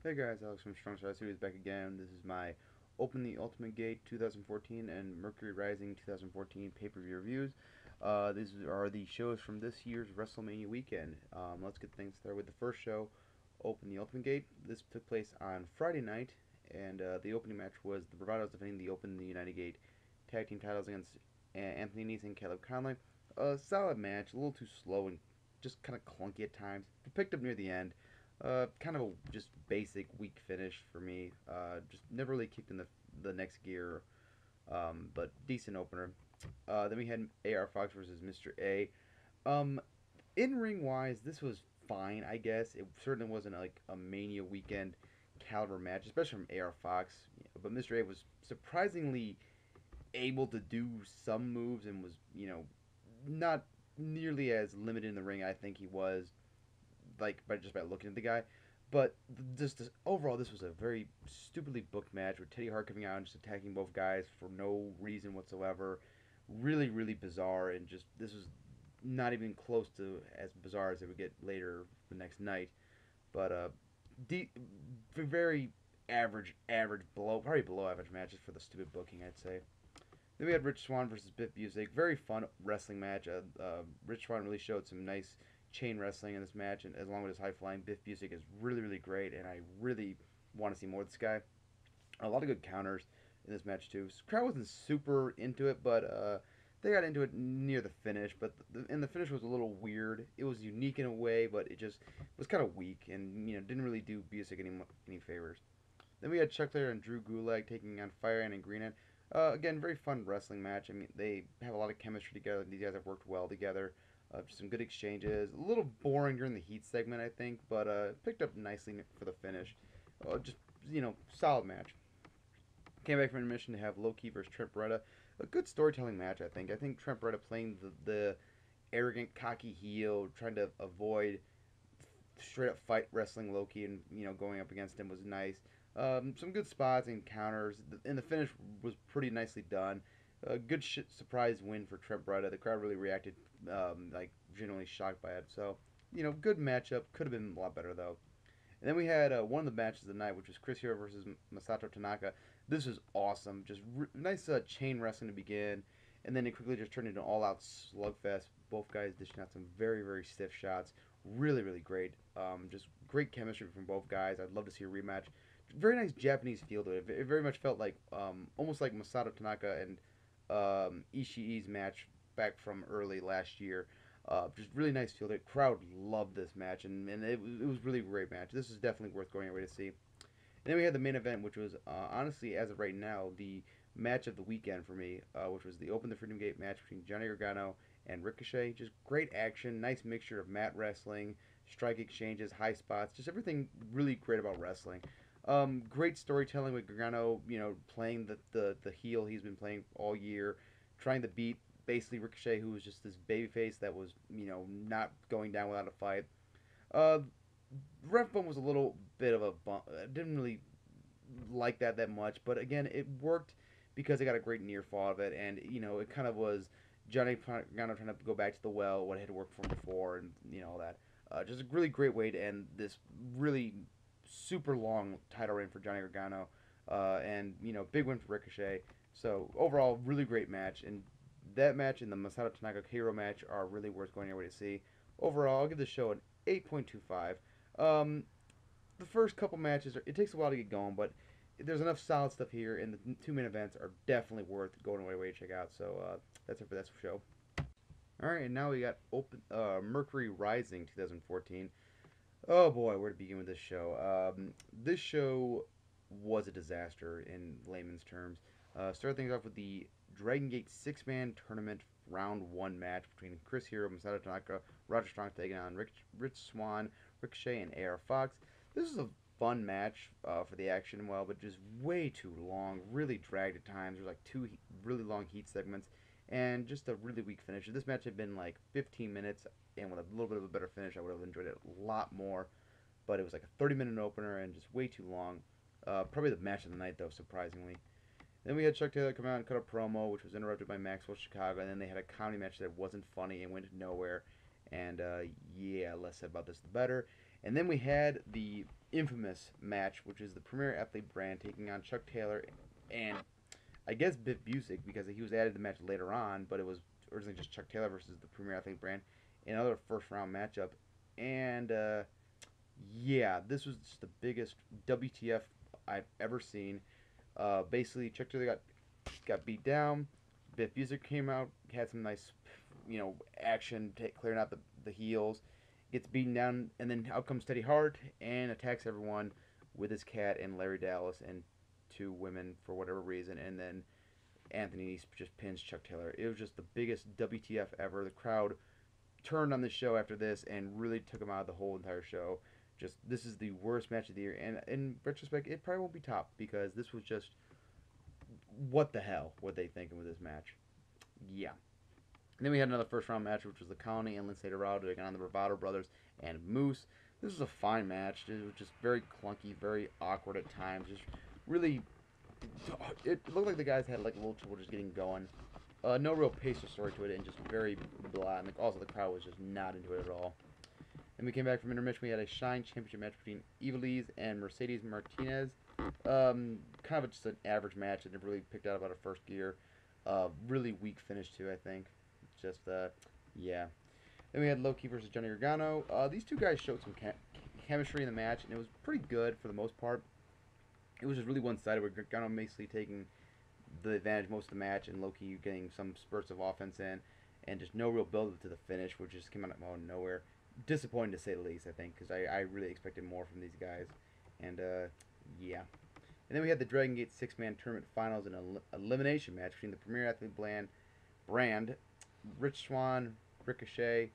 Hey guys, Alex from Strong Star Series back again. This is my Open the Ultimate Gate 2014 and Mercury Rising 2014 pay-per-view reviews. These are the shows from this year's WrestleMania weekend. Let's get things started with the first show, Open the Ultimate Gate. This took place on Friday night, and the opening match was the Bravados defending the Open the United Gate tag team titles against Anthony Nese and Caleb Konley. A solid match, a little too slow and just kind of clunky at times. But picked up near the end. Kind of a just basic weak finish for me. Just never really kicked in the next gear, but decent opener. Then we had AR Fox versus Mr. A. Um, in ring wise, this was fine, I guess. It certainly wasn't like a Mania weekend caliber match, especially from AR Fox. But Mr. A was surprisingly able to do some moves and was, not nearly as limited in the ring I think he was like by just by looking at the guy. But just overall, this was a very stupidly booked match with Teddy Hart coming out and just attacking both guys for no reason whatsoever. Really, really bizarre, and just this was not even close to as bizarre as it would get later the next night. But de- very average below, probably below average matches for the stupid booking, I'd say. Then we had Rich Swann versus Biff Busick. Very fun wrestling match. Rich Swann really showed some nice chain wrestling in this match, and as long with his high flying, Biff Busick is really, really great, and I really want to see more of this guy. A lot of good counters in this match too. Crowd wasn't super into it, but they got into it near the finish. But and the finish was a little weird. It was unique in a way, but it just was kind of weak, and didn't really do Busick any favors. Then we had Chuck Taylor and Drew Gulak taking on Fireman and Greenhead. Again, very fun wrestling match. I mean, they have a lot of chemistry together. These guys have worked well together. Just some good exchanges. A little boring during the heat segment, I think, but picked up nicely for the finish. Just solid match. Came back from intermission to have Low Key versus Trent Baretta. A good storytelling match, I think. I think Trent Baretta playing the arrogant, cocky heel, trying to avoid straight up fight wrestling Loki and going up against him was nice. Some good spots and counters, and the finish was pretty nicely done. A good surprise win for Trent Baretta. The crowd really reacted, like genuinely shocked by it. So, good matchup. Could have been a lot better though. And then we had one of the matches of the night, which was Chris Hero versus Masato Tanaka. This was awesome. Just nice chain wrestling to begin, and then it quickly just turned into an all-out slugfest. Both guys dishing out some very, very stiff shots. Really, really great. Just great chemistry from both guys. I'd love to see a rematch. Very nice Japanese feel to it. It very much felt like almost like Masato Tanaka and Ishii's match back from early last year. Just really nice feel. The crowd loved this match, and it was really a great match. This is definitely worth going away to see. And then we had the main event, which was honestly, as of right now, the match of the weekend for me, which was the Open the Freedom Gate match between Johnny Gargano and Ricochet. Just great action, nice mixture of mat wrestling, strike exchanges, high spots, just everything really great about wrestling. Great storytelling with Gargano, playing the heel he's been playing all year, trying to beat basically Ricochet, who was just this babyface that was, not going down without a fight. Uh, Ref bump was a little bit of a bump. I didn't really like that much, but again, it worked because I got a great near fall of it, and it kind of was Johnny Gargano trying to go back to the well, what had worked for him before, and all that. Just a really great way to end this really super long title reign for Johnny Gargano, and big win for Ricochet. So overall, really great match, and that match and the Masato Tanaka Hero match are really worth going away to see. Overall, I'll give the show an 8.25. Um, the first couple matches, it takes a while to get going, but there's enough solid stuff here, and the two main events are definitely worth going away to check out. So that's it for this show. All right, and now we got Mercury Rising 2014. Oh boy, where to begin with this show? This show was a disaster in layman's terms. Start things off with the Dragon Gate six-man tournament round one match between Chris Hero, Masato Tanaka, Roger Strong taking on Rich Swann, Ricochet, and AR Fox. This is a fun match for the action, well, but just way too long. Really dragged at times. There's like two really long heat segments, and just a really weak finish. If this match had been like 15 minutes and with a little bit of a better finish, I would have enjoyed it a lot more. But it was like a 30-minute opener and just way too long. Probably the match of the night, though, surprisingly. Then we had Chuck Taylor come out and cut a promo, which was interrupted by Maxwell Chicago, and then they had a comedy match that wasn't funny and went nowhere. And yeah, less said about this, the better. And then we had the infamous match, which is the Premier Athlete brand taking on Chuck Taylor and I guess Biff Busick, because he was added to the match later on, but it was originally just Chuck Taylor versus the Premier Athlete brand, another first round matchup. And yeah, this was just the biggest WTF I've ever seen. Basically, Chuck Taylor got beat down. Biff Busick came out, had some nice, action, clearing out the heels. Gets beaten down, and then out comes Teddy Hart and attacks everyone with his cat and Larry Dallas and two women for whatever reason, and then Anthony Nese just pins Chuck Taylor. It was just the biggest WTF ever. The crowd turned on the show after this and really took him out of the whole entire show. Just this is the worst match of the year, and in retrospect, it probably won't be top because this was just what the hell were they thinking with this match? Yeah. And then we had another first round match, which was the Konley and Lince Dorado taking on the Bravado brothers and Moose. This was a fine match. It was just very clunky, very awkward at times. Just really, it looked like the guys had like a little trouble just getting going. No real pace or story to it, and just very blah. And also the crowd was just not into it at all. Then we came back from intermission. We had a Shine Championship match between Ivelisse and Mercedes Martinez. Kind of just an average match. It never really picked out about a first gear. Really weak finish too, I think. Just yeah. Then we had Loki versus Johnny Gargano. These two guys showed some chemistry in the match, and it was pretty good for the most part. It was just really one-sided, with Gargano basically taking the advantage most of the match, and Loki getting some spurts of offense in, and just no real build-up to the finish, which just came out of nowhere. Disappointing to say the least, I think, because I really expected more from these guys. And yeah. And then we had the Dragon Gate 6-man tournament finals and an elimination match between the Premier Athlete brand Rich Swann, Ricochet,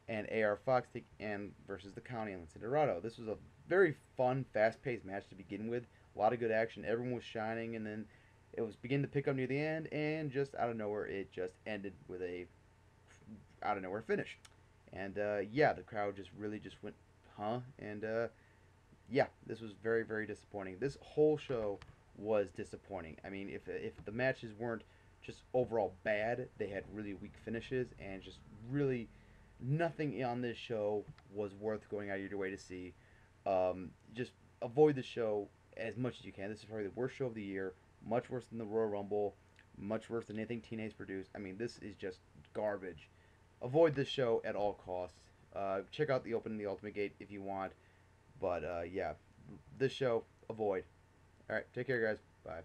and AR Fox and versus the County and Lince Dorado. This was a very fun, fast-paced match to begin with. A lot of good action. Everyone was shining, and then it was beginning to pick up near the end, and just out of nowhere, it just ended with a out of nowhere finish. And yeah, the crowd just really just went, huh? And yeah, this was very, very disappointing. This whole show was disappointing. I mean, if the matches weren't just overall bad, they had really weak finishes, and just really nothing on this show was worth going out of your way to see. Just avoid the show as much as you can. This is probably the worst show of the year. Much worse than the Royal Rumble. Much worse than anything Teenage produced. I mean, this is just garbage. Avoid this show at all costs. Check out the Open and the Ultimate Gate if you want. But yeah, this show, avoid. Alright, take care, guys. Bye.